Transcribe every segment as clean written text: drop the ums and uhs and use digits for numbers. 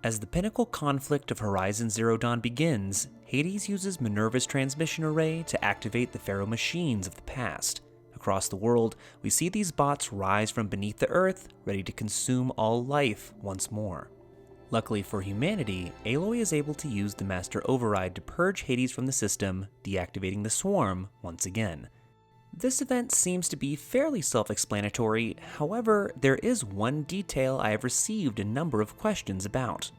As the pinnacle conflict of Horizon Zero Dawn begins, Hades uses Minerva's transmission array to activate the Pharaoh machines of the past. Across the world, we see these bots rise from beneath the earth, ready to consume all life once more. Luckily for humanity, Aloy is able to use the Master Override to purge Hades from the system, deactivating the swarm once again. This event seems to be fairly self-explanatory, however, there is one detail I have received a number of questions about.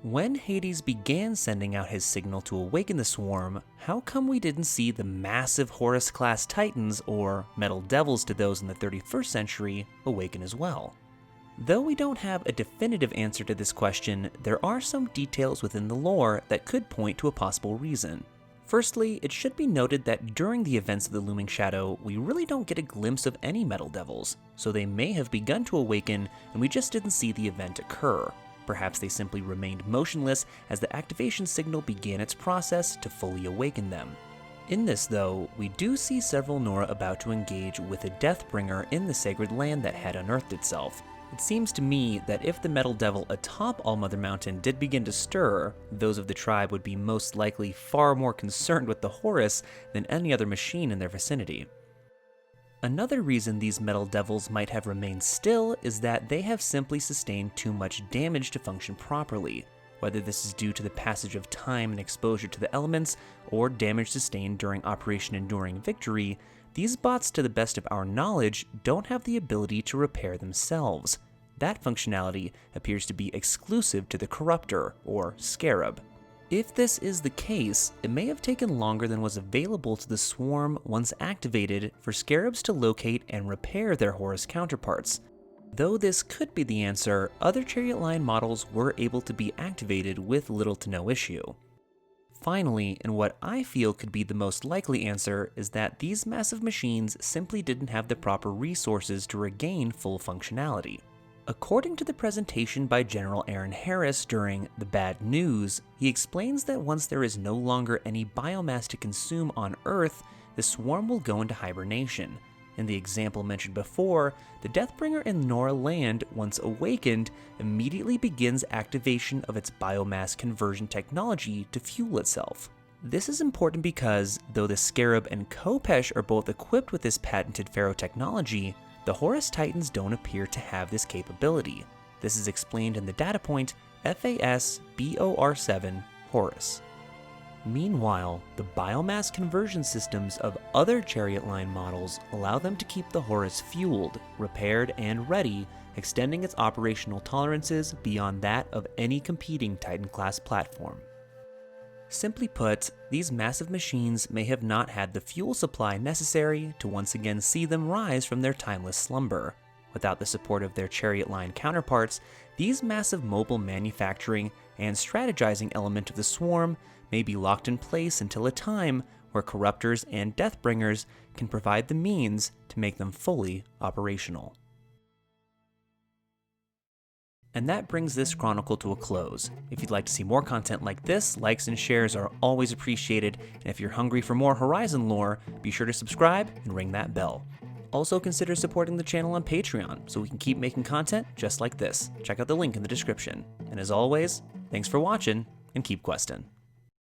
When Hades began sending out his signal to awaken the swarm, how come we didn't see the massive Horus-class titans, or metal devils to those in the 31st century, awaken as well? Though we don't have a definitive answer to this question, there are some details within the lore that could point to a possible reason. Firstly, it should be noted that during the events of the Looming Shadow, we really don't get a glimpse of any metal devils, so they may have begun to awaken and we just didn't see the event occur. Perhaps they simply remained motionless as the activation signal began its process to fully awaken them. In this though, we do see several Nora about to engage with a Deathbringer in the sacred land that had unearthed itself. It seems to me that if the metal devil atop Allmother Mountain did begin to stir, those of the tribe would be most likely far more concerned with the Horus than any other machine in their vicinity. Another reason these metal devils might have remained still is that they have simply sustained too much damage to function properly, whether this is due to the passage of time and exposure to the elements, or damage sustained during Operation Enduring Victory. These bots, to the best of our knowledge, don't have the ability to repair themselves. That functionality appears to be exclusive to the Corruptor, or Scarab. If this is the case, it may have taken longer than was available to the swarm once activated for Scarabs to locate and repair their Horus counterparts. Though this could be the answer, other Chariot Line models were able to be activated with little to no issue. Finally, and what I feel could be the most likely answer, is that these massive machines simply didn't have the proper resources to regain full functionality. According to the presentation by General Aaron Harris during The Bad News, he explains that once there is no longer any biomass to consume on Earth, the swarm will go into hibernation. In the example mentioned before, the Deathbringer in Nora Land, once awakened, immediately begins activation of its biomass conversion technology to fuel itself. This is important because, though the Scarab and Khopesh are both equipped with this patented Pharaoh technology, the Horus Titans don't appear to have this capability. This is explained in the data point FAS-BOR7 Horus. Meanwhile, the biomass conversion systems of other Chariot Line models allow them to keep the Horus fueled, repaired, and ready, extending its operational tolerances beyond that of any competing Titan-class platform. Simply put, these massive machines may have not had the fuel supply necessary to once again see them rise from their timeless slumber. Without the support of their Chariot Line counterparts, these massive mobile manufacturing and strategizing element of the swarm may be locked in place until a time where Corruptors and Deathbringers can provide the means to make them fully operational. And that brings this chronicle to a close. If you'd like to see more content like this, likes and shares are always appreciated, and if you're hungry for more Horizon lore, be sure to subscribe and ring that bell. Also consider supporting the channel on Patreon so we can keep making content just like this. Check out the link in the description. And as always, thanks for watching, and keep questing.